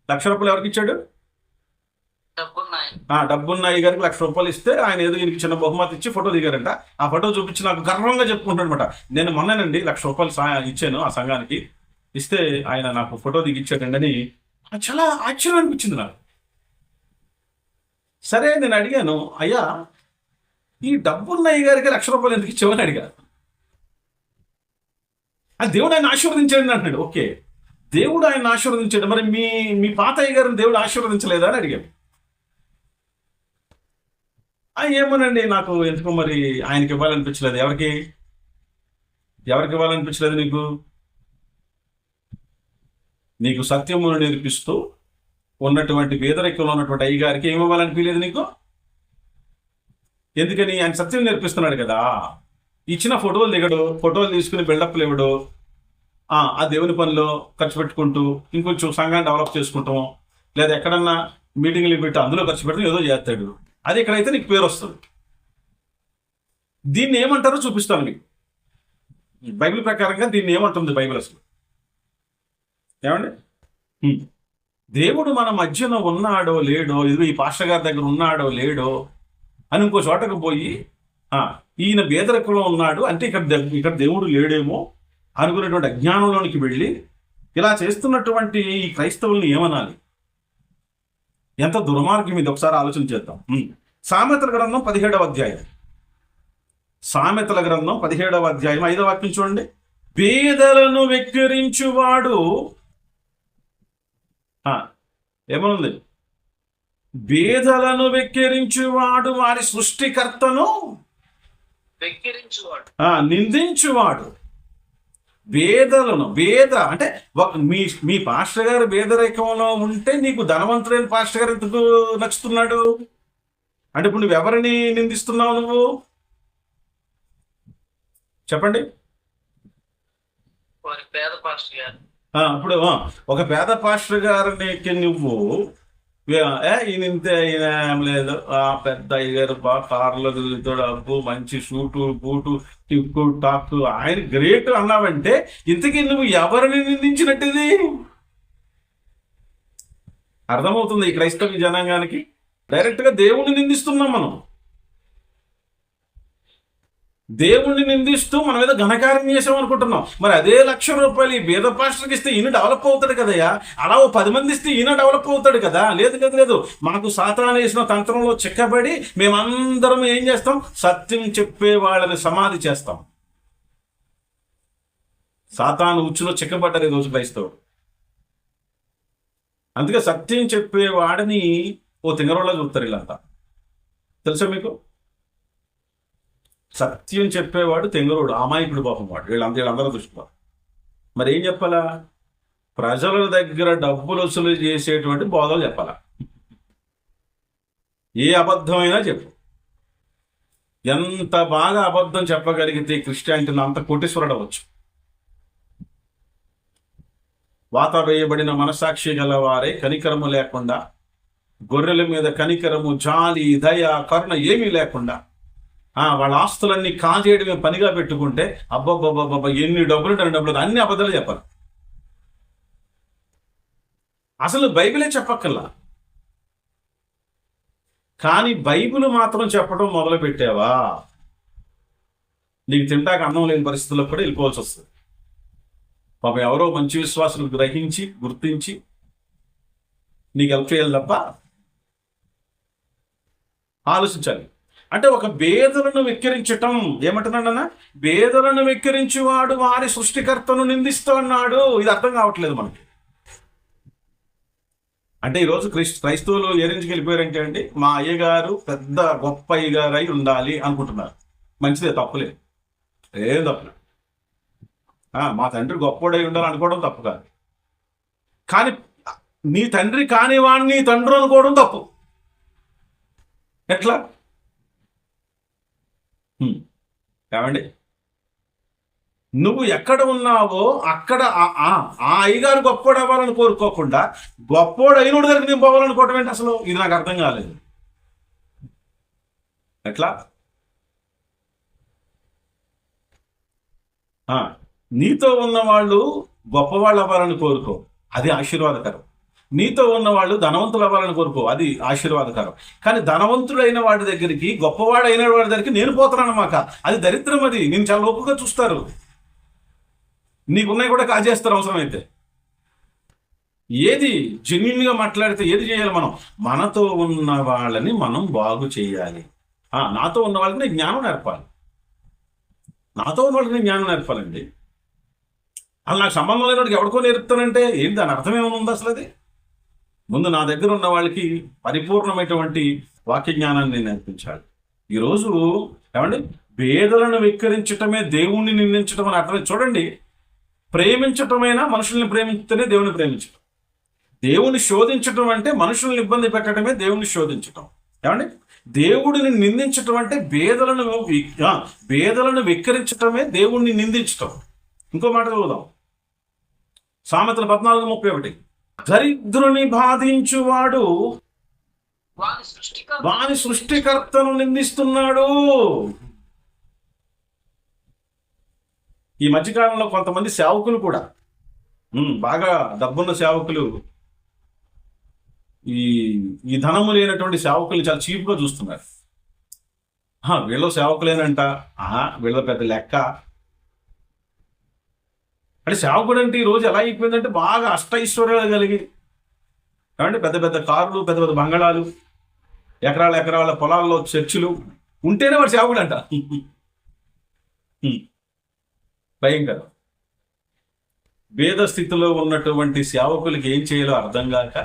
₹1,00,000 ఎవరికి ఇచ్చాడు? డబ్బున్న అయ్యగారికి ₹1,00,000 ఇస్తే ఆయన ఏదో ఈయనకి చిన్న బహుమతి ఇచ్చి ఫోటో దిగారంట. ఆ ఫోటో చూపించి నాకు గర్వంగా చెప్పుకుంటాడు అనమాట. నేను మొన్నేనండి ₹1,00,000 ఇచ్చాను ఆ సంఘానికి, ఇస్తే ఆయన నాకు ఫోటో దిగి ఇచ్చాడండి అని. చాలా ఆశ్చర్యం అనిపించింది నాకు. సరే నేను అడిగాను, అయ్యా ఈ డబ్బున్న అయ్యగారికి ₹1,00,000 ఎందుకు ఇచ్చావని అడిగాను. దేవుడు ఆయన ఆశీర్వదించాడు అంటున్నాడు. ఓకే, దేవుడు ఆయన ఆశీర్వదించాడు, మరి మీ పాత అయ్యగారిని దేవుడు ఆశీర్వదించలేదా అని అడిగాను. ఏమోనండి నాకు ఎందుకో మరి ఆయనకి ఇవ్వాలనిపించలేదు. ఎవరికి ఇవ్వాలనిపించలేదు? నీకు సత్యమును నేర్పిస్తూ ఉన్నటువంటి పేదరికంలో ఉన్నటువంటి అయ్యగారికి ఏమి ఇవ్వాలనిపించలేదు నీకు? ఎందుకని? ఆయన సత్యం నేర్పిస్తున్నాడు కదా. ఇచ్చిన ఫోటోలు దిగడు, ఫోటోలు తీసుకుని బిల్డప్లు ఇవ్వడు, ఆ దేవుని పనిలో ఖర్చు పెట్టుకుంటూ ఇంకొంచెం సంఘాన్ని డెవలప్ చేసుకుంటాం, లేదా ఎక్కడన్నా మీటింగ్లు పెట్టి అందులో ఖర్చు పెడతాం, ఏదో చేస్తాడు. అది ఇక్కడైతే నీకు పేరు వస్తుంది. దీన్ని ఏమంటారో చూపిస్తాను మీకు. బైబిల్ ప్రకారంగా దీన్ని ఏమంటుంది బైబిల్ అసలు? ఏమండి, దేవుడు మన మధ్యన ఉన్నాడో లేడో, ఇది ఈ పాస్టర్ గారి దగ్గర ఉన్నాడో లేడో అని ఇంకో చోటకు పోయి ఈయన పేదరికంలో ఉన్నాడు అంటే ఇక్కడ దేవుడు లేడేమో అనుకునేటువంటి అజ్ఞానంలోనికి వెళ్ళి ఇలా చేస్తున్నటువంటి ఈ క్రైస్తవుల్ని ఏమనాలి? ఎంత దుర్మార్గం ఇది, ఒకసారి ఆలోచన చేద్దాం. సామెతల గ్రంథం 17వ అధ్యాయం, సామెతల గ్రంథం 17వ అధ్యాయం 5వ వాక్యం చూడండి. పేదలను వెక్కిరించువాడు ఏమనుంది? పేదలను వెక్కిరించువాడు వారి సృష్టికర్తను నిందించువాడు. పేద అంటే మీ పాస్టర్ గారు పేదరికంలో ఉంటే నీకు ధనవంతుడైన పాస్టర్ గారు ఎందుకు నచ్చుతున్నాడు అంటే ఇప్పుడు నువ్వు ఎవరిని నిందిస్తున్నావు? నువ్వు చెప్పండి. ఇప్పుడు ఒక పేద పాస్టర్ గారికి నువ్వు ఈయన ఇంతే, ఈయన ఏం లేదు, పెద్ద అయ్యగారు బాగా కార్లో తిరుగుతాడు, అబ్బు మంచి షూటు బూటు టిక్కు టాక్, ఆయన గ్రేట్ అన్నావంటే ఇంతకీ నువ్వు ఎవరిని నిందించినట్టుది? అర్థమవుతుంది ఈ క్రైస్తవ జనాంగానికి? డైరెక్ట్గా దేవుణ్ణి నిందిస్తున్నాం మనం. దేవుణ్ణి నిందిస్తూ మనం ఏదో ఘనకార్యం చేసాం అనుకుంటున్నాం. మరి అదే ₹1,00,000 ఈ బీద పాస్టర్కి ఇస్తే ఈయన డెవలప్ అవుతాడు కదయ్యా. అలా 10 మంది ఇస్తే ఈయన డెవలప్ అవుతాడు కదా. లేదు, మనకు సాతాను వేసిన తంత్రంలో చిక్కబడి మేమందరం ఏం చేస్తాం? సత్యం చెప్పే వాళ్ళని సమాధి చేస్తాం. సాతాను ఉచ్చులో చిక్కబడ్డారు ఈ రోజు క్రైస్తవుడు. అందుకే సత్యం చెప్పేవాడిని ఓ తింగరోళ్ళ చూస్తారు వీళ్ళంతా. తెలుసా మీకు? సత్యం చెప్పేవాడు తెంగరోడు, అమాయకుడు పాపం వాడు. వీళ్ళందరూ దృష్టిలో మరి ఏం చెప్పాలా? ప్రజల దగ్గర డబ్బులు వసూలు చేసేటువంటి బోధలు చెప్పాలా. ఏ అబద్ధమైనా చెప్పు. ఎంత బాగా అబద్ధం చెప్పగలిగితే క్రిస్టియానిటీని అంత కోటీశ్వరుడు అవ్వచ్చు. వాత వేయబడిన మనసాక్షి గలవారే కనికరము లేకుండా, గొర్రెల మీద కనికరము, జాలి, దయ, కరుణ ఏమీ లేకుండా వాళ్ళ ఆస్తులన్నీ కాజేయడమే పనిగా పెట్టుకుంటే అబ్బబ్బబ్బబ్బ ఎన్ని డబ్బులు అన్ని అబద్ధాలు చెప్పాలి. అసలు బైబిలే చెప్పక్కర్లా, కానీ బైబిల్ మాత్రం చెప్పడం మొదలు పెట్టావా? నీకు తింటాక అన్నం లేని పరిస్థితుల్లో కూడా వెళ్ళిపోవాల్సి వస్తుంది. పాపం ఎవరో మంచి విశ్వాసులు గ్రహించి గుర్తించి నీకు హెల్ప్ చేయాలి తప్ప ఆలోచించాలి. అంటే ఒక బేదలను వెక్కిరించటం ఏమంటున్నాడన్నా, బేదలను వెక్కిరించువాడు వారి సృష్టికర్తను నిందిస్తూ అన్నాడు. ఇది అర్థం కావట్లేదు మనకి. అంటే ఈరోజు క్రైస్తవులు ఏ రేంజ్కి వెళ్ళిపోయారంటే అండి, మా అయ్యగారు పెద్ద గొప్ప అయ్యగారు అయి ఉండాలి అనుకుంటున్నారు. మంచిదే, తప్పులేదు, ఏం తప్పులేదు. మా తండ్రి గొప్పోడై ఉండాలి అనుకోవడం తప్పు కాదు. కానీ నీ తండ్రి కాని వాడిని తండ్రి అనుకోవడం తప్పు. ఎట్లా ఏమండి? నువ్వు ఎక్కడ ఉన్నావో అక్కడ ఆ అయ్యగారు గొప్పోడు అవ్వాలని కోరుకోకుండా గొప్పోడు అయినోడి దగ్గరికి నేను పోవాలనుకోవటం ఏంటి అసలు? ఇది నాకు అర్థం కాలేదు. ఎట్లా? నీతో ఉన్నవాళ్ళు గొప్పవాళ్ళు అవ్వాలని కోరుకో, అది ఆశీర్వాదకరం. నీతో ఉన్నవాళ్ళు ధనవంతులు అవ్వాలని కోరుకో, అది ఆశీర్వాదకరం. కానీ ధనవంతుడైన వాడి దగ్గరికి, గొప్పవాడు అయిన వాడి దగ్గరికి నేను పోతానన్నమాట, అది దరిద్రం. అది నేను చాలా లోపుగా చూస్తారు, నీకున్నాయి కూడా కాజేస్తారు అవసరమైతే. ఏది జెన్యున్గా మాట్లాడితే ఏది చేయాలి? మనతో ఉన్న వాళ్ళని మనం బాగు చేయాలి. నాతో ఉన్న వాళ్ళకి నేను జ్ఞానం నేర్పాలి. నాతో ఉన్న వాళ్ళకి నేను జ్ఞానం నేర్పాలండి. అలా నాకు సంబంధం లేనివాడికి ఎవరికో నేర్పుతానంటే ఏంటి? దాని అర్థం ఏమైనా ఉందా అసలు? అది ముందు నా దగ్గర ఉన్న వాళ్ళకి పరిపూర్ణమైనటువంటి వాక్య జ్ఞానాన్ని నేను నేర్పించాలి. ఈరోజు ఏమండి, పేదలను వెక్కిరించటమే దేవుణ్ణి నిందించటం అని అర్థం. చూడండి, ప్రేమించటమైనా మనుషుల్ని ప్రేమించితేనే దేవుని ప్రేమించటం. దేవుని శోధించటం అంటే మనుషుల్ని ఇబ్బంది పెట్టడమే దేవుని శోధించటం. ఏమండి, దేవుడిని నిందించటం అంటే పేదలను వెక్కిరించటమే దేవుణ్ణి నిందించటం. ఇంకో మాట చదువుదాం, సామెతలు 14:31. దరిద్రుని బాధించువాడు వాని సృష్టికర్తను నిందిస్తున్నాడు. ఈ మధ్యకాలంలో కొంతమంది సేవకులు కూడా, బాగా డబ్బున్న సేవకులు, ఈ ధనము లేనటువంటి సేవకుల్ని చాలా చీప్గా చూస్తున్నారు. వీళ్ళు సేవకులేనంట, వీళ్ళ పెద్ద లెక్క. అంటే సేవకుడు అంటే ఈరోజు ఎలా అయిపోయిందంటే, బాగా అష్టైశ్వర్యాలు కలిగి, కాబట్టి పెద్ద పెద్ద కార్లు, పెద్ద పెద్ద బంగళాలు, ఎకరాల పొలాల్లో చర్చిలు ఉంటేనే వాడు సేవకుడు అంట. భయంకరం. భేద స్థితిలో ఉన్నటువంటి సేవకులకి ఏం చేయాలో అర్థం కాక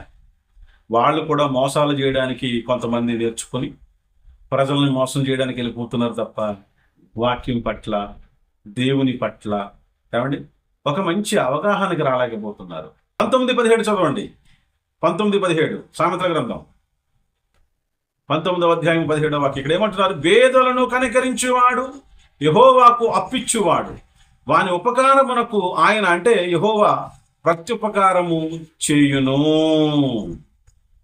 వాళ్ళు కూడా మోసాలు చేయడానికి కొంతమంది నేర్చుకొని ప్రజల్ని మోసం చేయడానికి వెళ్ళిపోతున్నారు తప్ప వాక్యం పట్ల, దేవుని పట్ల ఏమండి ఒక మంచి అవగాహనకి రాలేకపోతున్నారు. 19:17 చదవండి. 19:17 సామెతల గ్రంథం 19వ అధ్యాయం 17వ వాక్యం. ఇక్కడ ఏమంటున్నారు? పేదలను కనికరించువాడు యెహోవాకు అప్పిచ్చువాడు, వాని ఉపకారమునకు ఆయన, అంటే యెహోవా ప్రత్యుపకారము చేయును.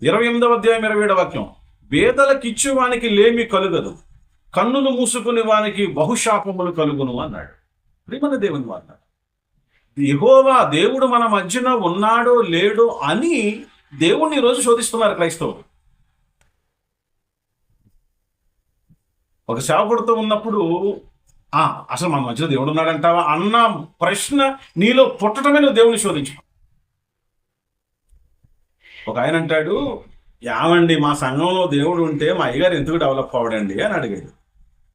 28వ అధ్యాయం 27వ వాక్యం. పేదలకిచ్చు వానికి లేమి కలుగదు, కన్నులు మూసుకుని వానికి బహుశాపములు కలుగును అన్నాడు. ప్రియమైన దేవుని మాట. యెహోవా దేవుడు మన మధ్యన ఉన్నాడో లేడో అని దేవుణ్ణి ఈరోజు శోధిస్తున్నారు క్రైస్తవులు. ఒక సేవకుడితో ఉన్నప్పుడు అసలు మన మధ్యలో దేవుడు ఉన్నాడంటావా అన్న ప్రశ్న నీలో పుట్టడమే నువ్వు దేవుని శోధించు. ఒక ఆయన అంటాడు, ఏమండి మా సంఘంలో దేవుడు ఉంటే మా అయ్యగారు ఎందుకు డెవలప్ అవ్వడండి అని అడిగాడు.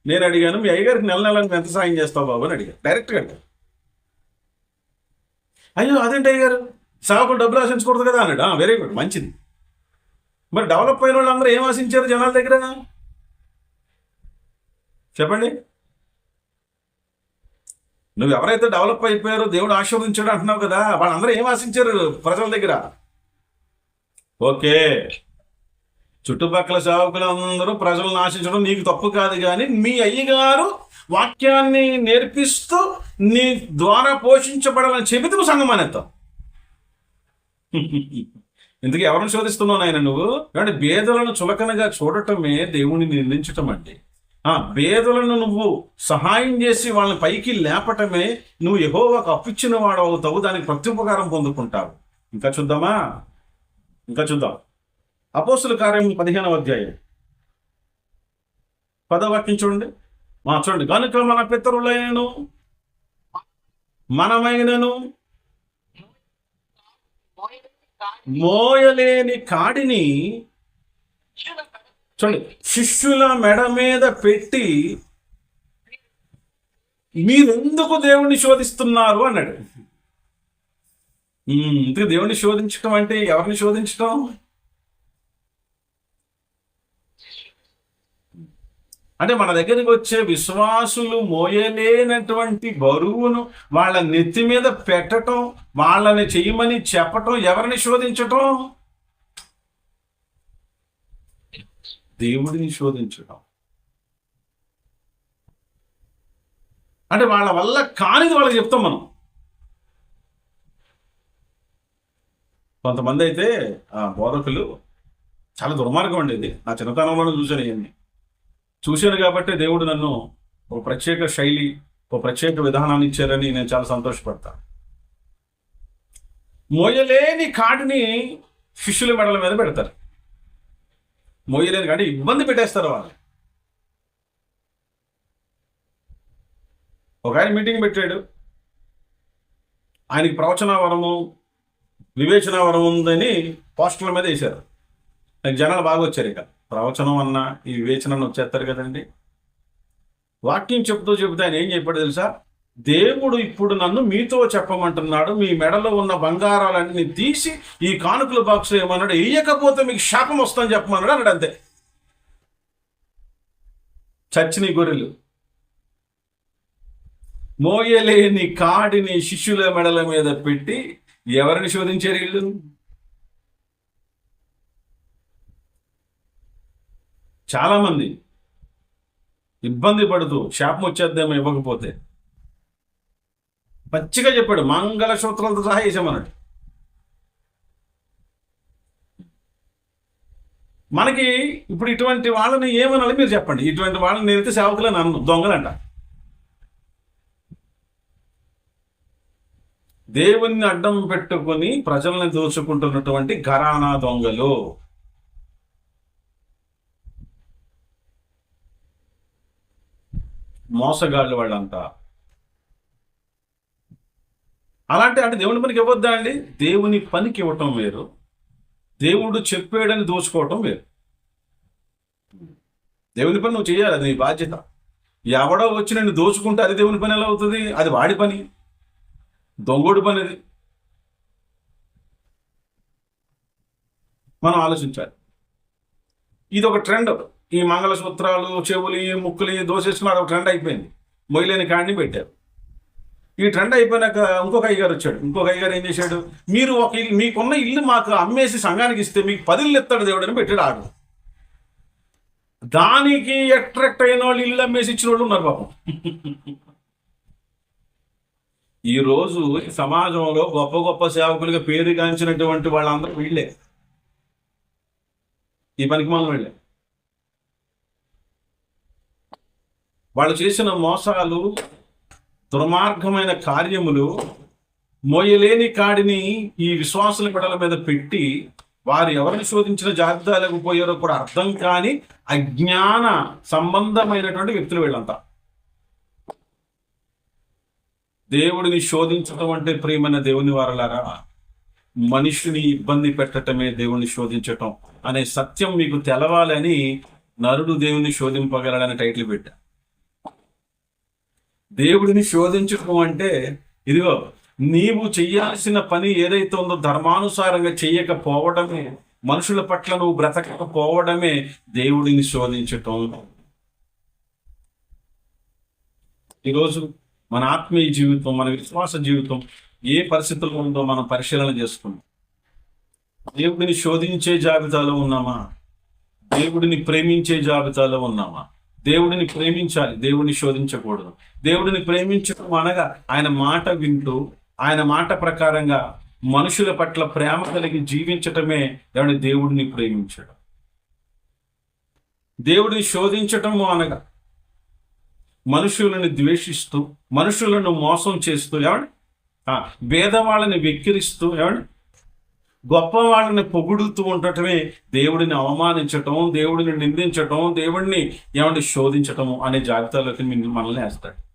నేను అడిగాను, మీ అయ్యగారికి నెల నెలను ఎంత సాయం చేస్తావు బాబు అని అడిగాను. డైరెక్ట్గా అడిగాను. అయ్యో అదేంటి అయ్యగారు, సేవకులు డబ్బులు ఆశించకూడదు కదా అన్నాడు. వెరీ గుడ్, మంచిది. మరి డెవలప్ అయిన వాళ్ళు అందరూ ఏం ఆశించారు జనాల దగ్గర? చెప్పండి. నువ్వు ఎవరైతే డెవలప్ అయిపోయారో దేవుడు ఆశీర్వదించాడు అంటున్నావు కదా, వాళ్ళందరూ ఏం ఆశించారు ప్రజల దగ్గర? ఓకే, చుట్టుపక్కల సేవకులు అందరూ ప్రజలను ఆశించడం నీకు తప్పు కాదు, కానీ మీ అయ్యగారు వాక్యాన్ని నేర్పిస్తూ నీ ద్వారా పోషించబడాలని చెబితే నువ్వు సంఘం అనేస్తావు. ఇందుకు ఎవరిని శోధిస్తున్నావు నాయన నువ్వు? కాబట్టి పేదలను చులకనగా చూడటమే దేవుని నిందించటం అండి. పేదలను నువ్వు సహాయం చేసి వాళ్ళని పైకి లేపటమే నువ్వు యెహోవాకు అప్పిచ్చిన వాడు అవుతావు, దానికి ప్రత్యుపకారం పొందుకుంటావు. ఇంకా చూద్దాం. అపోస్తుల కార్యం 15వ అధ్యాయం 10వ వాక్యం చూడండి. చూడండి, కనుక మన పితరులైనను మనమైనను మోయలేని కాడిని చూడండి శిష్యుల మెడ మీద పెట్టి మీరెందుకు దేవుణ్ణి శోధిస్తున్నారు అన్నాడు. ఇందుకు దేవుణ్ణి శోధించటం అంటే ఎవరిని శోధించటం? అంటే మన దగ్గరికి వచ్చే విశ్వాసులు మోయలేనటువంటి బరువును వాళ్ళ నెత్తి మీద పెట్టడం, వాళ్ళని చేయమని చెప్పటం, ఎవరిని శోధించటం? దేవుడిని శోధించటం. అంటే వాళ్ళ వల్ల కానిది వాళ్ళకి చెప్తాం మనం. కొంతమంది అయితే బోధకులు చాలా దుర్మార్గం అండి. ఇది నా చిన్నతనంలోనే చూశాను. ఇవన్నీ చూశాను కాబట్టి దేవుడు నన్ను ఒక ప్రత్యేక శైలి, ఒక ప్రత్యేక విధానాన్ని ఇచ్చారని నేను చాలా సంతోషపడతాను. మోయలేని కాడిని శిష్యుల మెడల మీద పెడతారు. మోయలేని కాడి ఇబ్బంది పెట్టేస్తారు వాళ్ళు. ఒక ఆయన మీటింగ్ పెట్టాడు, ఆయనకి ప్రవచన వరము, వివేచన వరం ఉందని పోస్టర్ల మీద వేశారు. నాకు జనాలు బాగా వచ్చారు. ఇక ప్రవచనం అన్న ఈ వివేచన వచ్చేస్తారు కదండి. వాక్యం చెప్తూ ఆయన ఏం చెప్పాడు తెలుసా? దేవుడు ఇప్పుడు నన్ను మీతో చెప్పమంటున్నాడు, మీ మెడలో ఉన్న బంగారాలన్నీ తీసి ఈ కానుకల బాక్స్ ఏమన్నాడు, వేయకపోతే మీకు శాపం వస్తుందని చెప్పమన్నాడు అన్నాడు. అంతే. చచ్చిన గొర్రెలు. మోయలేని కాడిని శిష్యుల మెడల మీద పెట్టి ఎవరిని శోధించారు వీళ్ళు? చాలా మంది ఇబ్బంది పడుతూ శాపం వచ్చేద్దేమో ఇవ్వకపోతే పచ్చిగా చెప్పాడు, మంగళసూత్రాలతో సహా వేసామన్నాడు. మనకి ఇప్పుడు ఇటువంటి వాళ్ళని ఏమనాలి మీరు చెప్పండి? ఇటువంటి వాళ్ళని నేనైతే సేవకులని అన్ను, దొంగలంట. దేవుణ్ణి అడ్డం పెట్టుకుని ప్రజల్ని దోచుకుంటున్నటువంటి ఘరానా దొంగలు. మోసగాళ్ళు వాళ్ళంతా. అంటే దేవుని పనికి ఇవ్వద్దా అండి? దేవుని పనికి ఇవ్వటం వేరు, దేవుడు చెప్పాడని దోచుకోవటం వేరు. దేవుని పని నువ్వు చేయాలి, అది నీ బాధ్యత. ఎవడో వచ్చి నేను దోచుకుంటే అది దేవుని పని ఎలా అవుతుంది? అది వాడి పని, దొంగోడి పని. అది మనం ఆలోచించాలి. ఇది ఒక ట్రెండ్. ఈ మంగళసూత్రాలు, చెవులు, ముక్కులు దోసేసుకున్నాడు, ఒక ట్రెండ్ అయిపోయింది. మొయ్యలేని కాడిని పెట్టారు. ఈ ట్రెండ్ అయిపోయినాక ఇంకొక అయ్యగారు వచ్చాడు. ఇంకొక అయ్యగారు ఏం చేశాడు? మీరు ఒక ఇల్లు, మీకున్న ఇల్లు మాకు అమ్మేసి సంఘానికి ఇస్తే మీకు 10 ఇళ్ళు ఇస్తాడు దేవుడు అని పెట్టాడు. ఆడు దానికి అట్రాక్ట్ అయిన వాళ్ళు ఇల్లు అమ్మేసి ఇచ్చిన వాళ్ళు ఉన్నారు పాపం. ఈరోజు సమాజంలో గొప్ప గొప్ప సేవకులుగా పేరుగాంచినటువంటి వాళ్ళందరూ వీళ్ళే. ఈ పనికి మనం వెళ్ళే. వాళ్ళు చేసిన మోసాలు, దుర్మార్గమైన కార్యములు, మోయలేని కాడిని ఈ విశ్వాసుల మెడల మీద పెట్టి వారు ఎవరిని శోధించిన జాబితాలకు పోయారో కూడా అర్థం కాని అజ్ఞాన సంబంధమైనటువంటి వ్యక్తులు వీళ్ళంతా. దేవుడిని శోధించడం అంటే ప్రియమైన దేవుని వారలారా, మనిషిని ఇబ్బంది పెట్టటమే దేవుణ్ణి శోధించటం అనే సత్యం మీకు తెలవాలని నరుడు దేవుని శోధింపగలడని టైటిల్ పెట్టా. దేవుడిని శోధించటం అంటే ఇదిగో నీవు చెయ్యాల్సిన పని ఏదైతే ఉందో ధర్మానుసారంగా చెయ్యకపోవడమే, మనుషుల పట్ల నువ్వు బ్రతకకపోవడమే దేవుడిని శోధించటం. ఈరోజు మన ఆత్మీయ జీవితం, మన విశ్వాస జీవితం ఏ పరిస్థితుల్లో ఉందో మనం పరిశీలన చేసుకున్నాం. దేవుడిని శోధించే జాబితాలో ఉన్నామా? దేవుడిని ప్రేమించే జాబితాలో ఉన్నామా? దేవుడిని ప్రేమించాలి, దేవుడిని శోధించకూడదు. దేవుడిని ప్రేమించడం అనగా ఆయన మాట వింటూ, ఆయన మాట ప్రకారంగా మనుషుల పట్ల ప్రేమ కలిగి జీవించటమే దేవుడిని ప్రేమించడం. దేవుడిని శోధించటము అనగా మనుషులను ద్వేషిస్తూ, మనుషులను మోసం చేస్తూ, భేదవాళ్ళని వెక్కిరిస్తూ, గొప్ప వాళ్ళని పొగుడుతూ ఉండటమే దేవుడిని అవమానించటం, దేవుడిని నిందించటం, దేవుడిని ఏమండి శోధించటం అనే జాబితాలోకి మనల్ని వేస్తాడు.